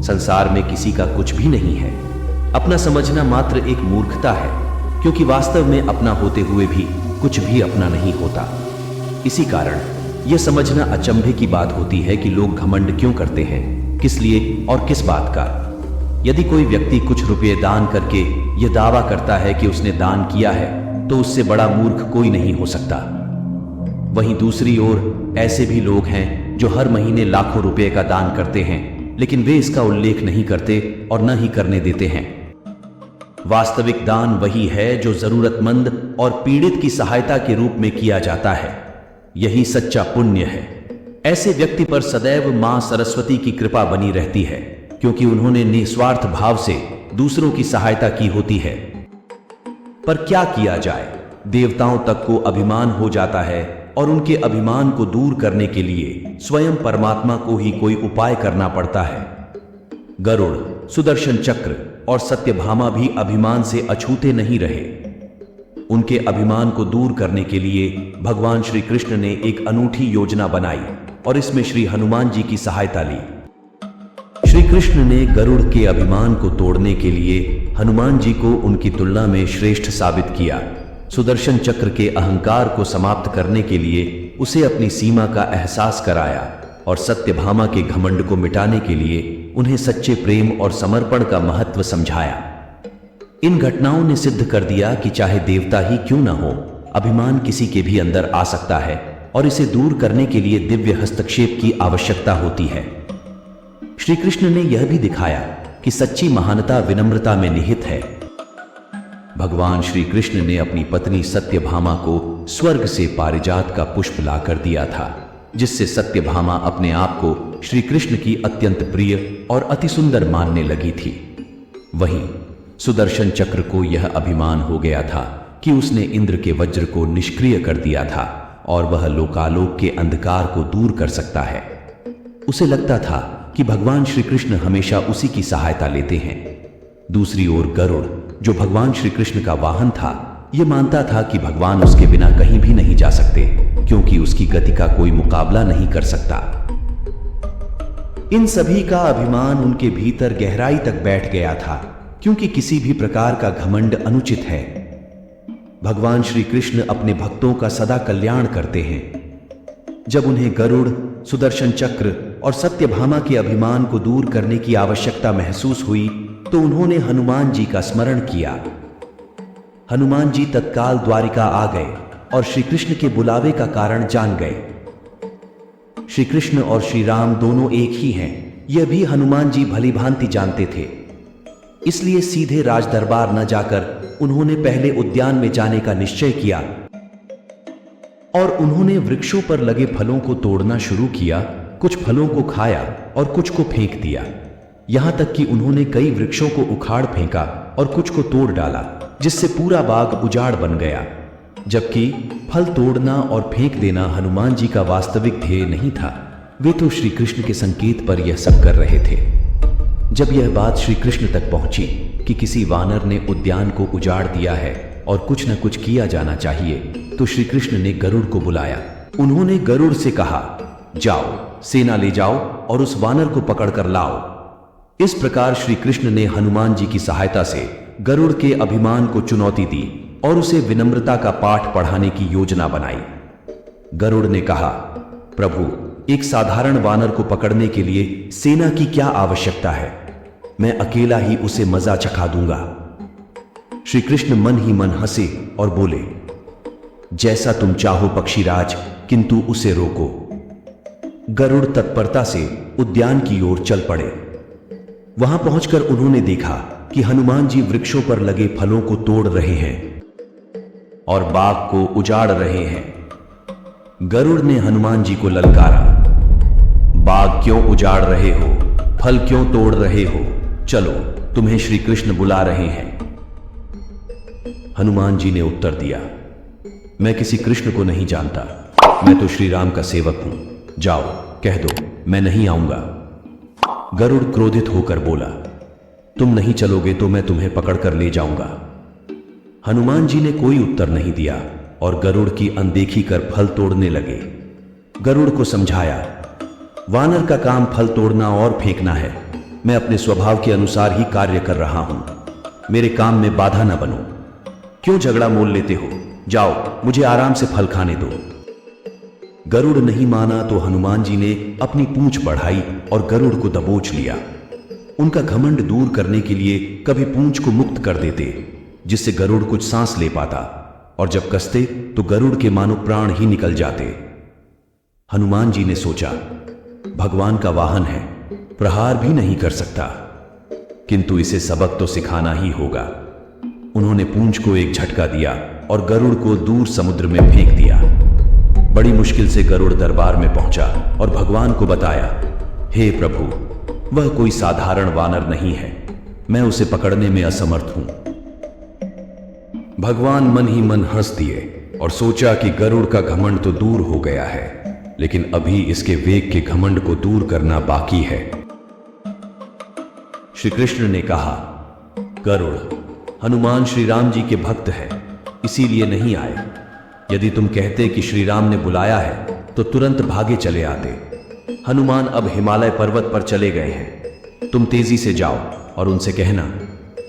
संसार में किसी का कुछ भी नहीं है। अपना समझना मात्र एक मूर्खता है, क्योंकि वास्तव में अपना होते हुए भी कुछ भी अपना नहीं होता। इसी कारण यह समझना अचंभे की बात होती है कि लोग घमंड क्यों करते हैं, किस लिए और किस बात का। यदि कोई व्यक्ति कुछ रुपये दान करके यह दावा करता है कि उसने दान किया है, तो उससे बड़ा मूर्ख कोई नहीं हो सकता। वहीं दूसरी ओर ऐसे भी लोग हैं जो हर महीने लाखों रुपए का दान करते हैं, लेकिन वे इसका उल्लेख नहीं करते और न ही करने देते हैं। वास्तविक दान वही है जो जरूरतमंद और पीड़ित की सहायता के रूप में किया जाता है। यही सच्चा पुण्य है। ऐसे व्यक्ति पर सदैव मां सरस्वती की कृपा बनी रहती है, क्योंकि उन्होंने निस्वार्थ भाव से दूसरों की सहायता की होती है। पर क्या किया जाए, देवताओं तक को अभिमान हो जाता है और उनके अभिमान को दूर करने के लिए स्वयं परमात्मा को ही कोई उपाय करना पड़ता है। गरुड़, सुदर्शन चक्र और सत्यभामा भी अभिमान से अछूते नहीं रहे। उनके अभिमान को दूर करने के लिए भगवान श्री कृष्ण ने एक अनूठी योजना बनाई और इसमें श्री हनुमान जी की सहायता ली। श्री कृष्ण ने गरुड़ के अभिमान को तोड़ने के लिए हनुमान जी को उनकी तुलना में श्रेष्ठ साबित किया। सुदर्शन चक्र के अहंकार को समाप्त करने के लिए उसे अपनी सीमा का एहसास कराया और सत्यभामा के घमंड को मिटाने के लिए उन्हें सच्चे प्रेम और समर्पण का महत्व समझाया। इन घटनाओं ने सिद्ध कर दिया कि चाहे देवता ही क्यों न हो, अभिमान किसी के भी अंदर आ सकता है और इसे दूर करने के लिए दिव्य हस्तक्षेप की आवश्यकता होती है। श्री कृष्ण ने यह भी दिखाया कि सच्ची महानता विनम्रता में निहित है। भगवान श्री कृष्ण ने अपनी पत्नी सत्यभामा को स्वर्ग से पारिजात का पुष्प लाकर दिया था, जिससे सत्यभामा अपने आप को श्री कृष्ण की अत्यंत प्रिय और अति सुंदर मानने लगी थी। वहीं सुदर्शन चक्र को यह अभिमान हो गया था कि उसने इंद्र के वज्र को निष्क्रिय कर दिया था और वह लोकालोक के अंधकार को दूर कर सकता है। उसे लगता था कि भगवान श्री कृष्ण हमेशा उसी की सहायता लेते हैं। दूसरी ओर गरुड़, जो भगवान श्री कृष्ण का वाहन था, यह मानता था कि भगवान उसके बिना कहीं भी नहीं जा सकते, क्योंकि उसकी गति का कोई मुकाबला नहीं कर सकता। इन सभी का अभिमान उनके भीतर गहराई तक बैठ गया था, क्योंकि किसी भी प्रकार का घमंड अनुचित है। भगवान श्री कृष्ण अपने भक्तों का सदा कल्याण करते हैं। जब उन्हें गरुड़, सुदर्शन चक्र और सत्यभामा के अभिमान को दूर करने की आवश्यकता महसूस हुई, तो उन्होंने हनुमान जी का स्मरण किया। हनुमान जी तत्काल द्वारिका आ गए और श्री कृष्ण के बुलावे का कारण जान गए। श्री कृष्ण और श्री राम दोनों एक ही हैं, यह भी हनुमान जी भली भांति जानते थे। इसलिए सीधे राज दरबार न जाकर उन्होंने पहले उद्यान में जाने का निश्चय किया और उन्होंने वृक्षों पर लगे फलों को तोड़ना शुरू किया। कुछ फलों को खाया और कुछ को फेंक दिया। यहां तक कि उन्होंने कई वृक्षों को उखाड़ फेंका और कुछ को तोड़ डाला, जिससे पूरा बाग उजाड़ बन गया। जबकि फल तोड़ना और फेंक देना हनुमान जी का वास्तविक ध्येय नहीं था, वे तो श्री कृष्ण के संकेत पर यह सब कर रहे थे। जब यह बात श्री कृष्ण तक पहुंची कि किसी वानर ने उद्यान को उजाड़ दिया है और कुछ न कुछ किया जाना चाहिए, तो श्री कृष्ण ने गरुड़ को बुलाया। उन्होंने गरुड़ से कहा, जाओ, सेना ले जाओ और उस वानर को पकड़कर लाओ। इस प्रकार श्री कृष्ण ने हनुमान जी की सहायता से गरुड़ के अभिमान को चुनौती दी और उसे विनम्रता का पाठ पढ़ाने की योजना बनाई। गरुड़ ने कहा, प्रभु, एक साधारण वानर को पकड़ने के लिए सेना की क्या आवश्यकता है? मैं अकेला ही उसे मजा चखा दूंगा। श्री कृष्ण मन ही मन हंसे और बोले, जैसा तुम चाहो पक्षीराज, किंतु उसे रोको। गरुड़ तत्परता से उद्यान की ओर चल पड़े। वहां पहुंचकर उन्होंने देखा कि हनुमान जी वृक्षों पर लगे फलों को तोड़ रहे हैं और बाग को उजाड़ रहे हैं। गरुड़ ने हनुमान जी को ललकारा, बाग क्यों उजाड़ रहे हो? फल क्यों तोड़ रहे हो? चलो, तुम्हें श्री कृष्ण बुला रहे हैं। हनुमान जी ने उत्तर दिया, मैं किसी कृष्ण को नहीं जानता, मैं तो श्री राम का सेवक हूं। जाओ, कह दो मैं नहीं आऊंगा। गरुड़ क्रोधित होकर बोला, तुम नहीं चलोगे तो मैं तुम्हें पकड़कर ले जाऊंगा। हनुमान जी ने कोई उत्तर नहीं दिया और गरुड़ की अनदेखी कर फल तोड़ने लगे। गरुड़ को समझाया, वानर का काम फल तोड़ना और फेंकना है, मैं अपने स्वभाव के अनुसार ही कार्य कर रहा हूं। मेरे काम में बाधा न बनो। क्यों झगड़ा मोल लेते हो? जाओ, मुझे आराम से फल खाने दो। गरुड़ नहीं माना तो हनुमान जी ने अपनी पूंछ बढ़ाई और गरुड़ को दबोच लिया। उनका घमंड दूर करने के लिए कभी पूंछ को मुक्त कर देते, जिससे गरुड़ कुछ सांस ले पाता, और जब कसते तो गरुड़ के मानो प्राण ही निकल जाते। हनुमान जी ने सोचा, भगवान का वाहन है, प्रहार भी नहीं कर सकता, किंतु इसे सबक तो सिखाना ही होगा। उन्होंने पूंछ को एक झटका दिया और गरुड़ को दूर समुद्र में फेंक दिया। बड़ी मुश्किल से गरुड़ दरबार में पहुंचा और भगवान को बताया, हे प्रभु, वह कोई साधारण वानर नहीं है, मैं उसे पकड़ने में असमर्थ हूं। भगवान मन ही मन हंस दिए और सोचा कि गरुड़ का घमंड तो दूर हो गया है, लेकिन अभी इसके वेग के घमंड को दूर करना बाकी है। श्री कृष्ण ने कहा, गरुड़, हनुमान श्री राम जी के भक्त हैं, इसीलिए नहीं आए। यदि तुम कहते कि श्री राम ने बुलाया है तो तुरंत भागे चले आते। हनुमान अब हिमालय पर्वत पर चले गए हैं। तुम तेजी से जाओ और उनसे कहना,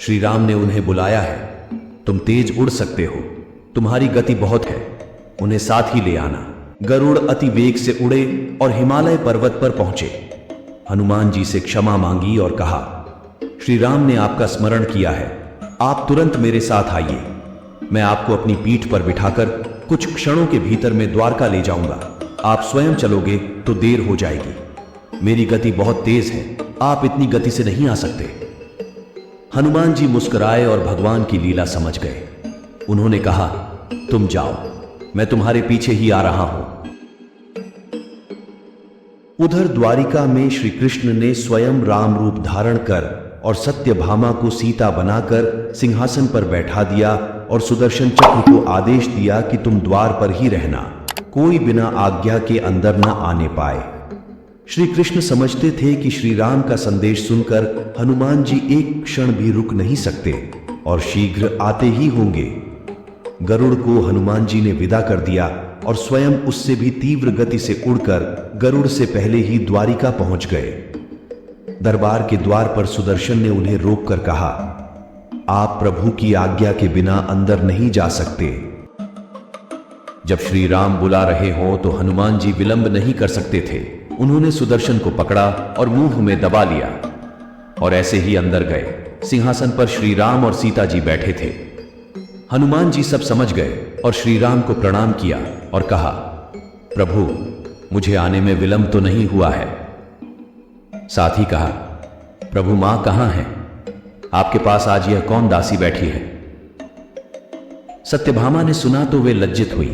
श्री राम ने उन्हें बुलाया है। तुम तेज उड़ सकते हो, तुम्हारी गति बहुत है, उन्हें साथ ही ले आना। गरुड़ अति वेग से उड़े और हिमालय पर्वत पर पहुंचे। हनुमान जी से क्षमा मांगी और कहा, श्री राम ने आपका स्मरण किया है, आप तुरंत मेरे साथ आइए। मैं आपको अपनी पीठ पर बिठाकर कुछ क्षणों के भीतर में द्वारका ले जाऊंगा। आप स्वयं चलोगे तो देर हो जाएगी। मेरी गति बहुत तेज है, आप इतनी गति से नहीं आ सकते। हनुमान जी मुस्कुराए और भगवान की लीला समझ गए। उन्होंने कहा, तुम जाओ, मैं तुम्हारे पीछे ही आ रहा हूं। उधर द्वारिका में श्री कृष्ण ने स्वयं राम रूप धारण कर और सत्यभामा को सीता बनाकर सिंहासन पर बैठा दिया और सुदर्शन चक्र को आदेश दिया कि तुम द्वार पर ही रहना, कोई बिना आज्ञा के अंदर न आने पाए। श्री कृष्ण समझते थे कि श्री राम का संदेश सुनकर हनुमान जी एक क्षण भी रुक नहीं सकते और शीघ्र आते ही होंगे। गरुड़ को हनुमान जी ने विदा कर दिया और स्वयं उससे भी तीव्र गति से उड़कर गरुड़ से पहले ही द्वारिका पहुंच गए। दरबार के द्वार पर सुदर्शन ने उन्हें रोककर कहा, आप प्रभु की आज्ञा के बिना अंदर नहीं जा सकते। जब श्री राम बुला रहे हो तो हनुमान जी विलंब नहीं कर सकते थे। उन्होंने सुदर्शन को पकड़ा और मुंह में दबा लिया और ऐसे ही अंदर गए। सिंहासन पर श्री राम और सीता जी बैठे थे। हनुमान जी सब समझ गए और श्री राम को प्रणाम किया और कहा, प्रभु, मुझे आने में विलंब तो नहीं हुआ है। साथ ही कहा, प्रभु, मां कहां है? आपके पास आज यह कौन दासी बैठी है? सत्यभामा ने सुना तो वे लज्जित हुई,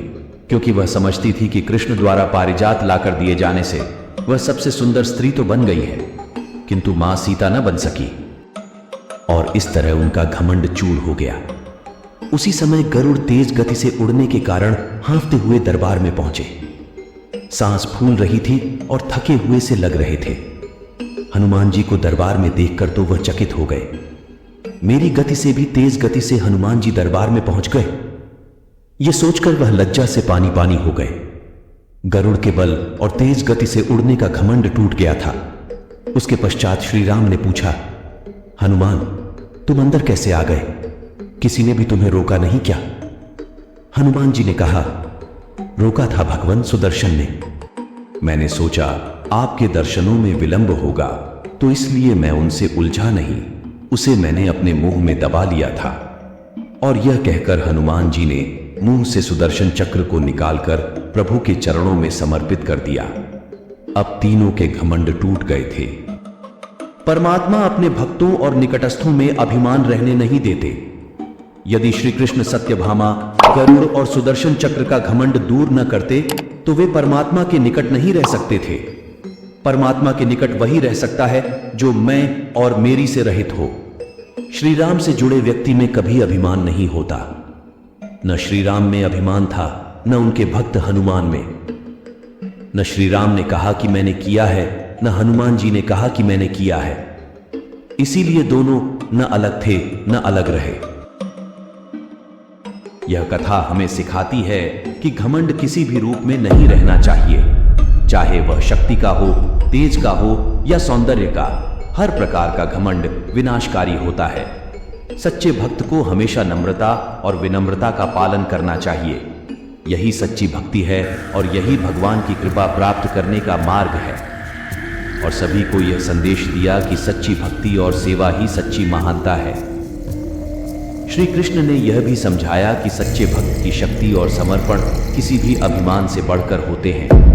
क्योंकि वह समझती थी कि कृष्ण द्वारा पारिजात लाकर दिए जाने से वह सबसे सुंदर स्त्री तो बन गई है, किंतु मां सीता न बन सकी, और इस तरह उनका घमंड चूर हो गया। उसी समय गरुड़ तेज गति से उड़ने के कारण हाँफते हुए दरबार में पहुंचे। सांस फूल रही थी और थके हुए से लग रहे थे। हनुमान जी को दरबार में देखकर तो वह चकित हो गए। मेरी गति से भी तेज गति से हनुमान जी दरबार में पहुंच गए, यह सोचकर वह लज्जा से पानी पानी हो गए। गरुड़ के बल और तेज गति से उड़ने का घमंड टूट गया था। उसके पश्चात श्री राम ने पूछा, हनुमान, तुम अंदर कैसे आ गए? किसी ने भी तुम्हें रोका नहीं क्या? हनुमान जी ने कहा, रोका था भगवान सुदर्शन ने। मैंने सोचा आपके दर्शनों में विलंब होगा, तो इसलिए मैं उनसे उलझा नहीं, उसे मैंने अपने मुंह में दबा लिया था। और यह कहकर हनुमान जी ने मुंह से सुदर्शन चक्र को निकालकर प्रभु के चरणों में समर्पित कर दिया। अब तीनों के घमंड टूट गए थे। परमात्मा अपने भक्तों और निकटस्थों में अभिमान रहने नहीं देते। यदि श्री कृष्ण सत्यभामा, गरुड़ और सुदर्शन चक्र का घमंड दूर न करते तो वे परमात्मा के निकट नहीं रह सकते थे। परमात्मा के निकट वही रह सकता है जो मैं और मेरी से रहित हो। श्री राम से जुड़े व्यक्ति में कभी अभिमान नहीं होता। न श्री राम में अभिमान था, न उनके भक्त हनुमान में। न श्री राम ने कहा कि मैंने किया है, न हनुमान जी ने कहा कि मैंने किया है। इसीलिए दोनों न अलग थे न अलग रहे। यह कथा हमें सिखाती है कि घमंड किसी भी रूप में नहीं रहना चाहिए, चाहे वह शक्ति का हो, तेज का हो या सौंदर्य का। हर प्रकार का घमंड विनाशकारी होता है। सच्चे भक्त को हमेशा नम्रता और विनम्रता का पालन करना चाहिए। यही सच्ची भक्ति है और यही भगवान की कृपा प्राप्त करने का मार्ग है। और सभी को यह संदेश दिया कि सच्ची भक्ति और सेवा ही सच्ची महानता है। श्री कृष्ण ने यह भी समझाया कि सच्चे भक्त की शक्ति और समर्पण किसी भी अभिमान से बढ़कर होते हैं।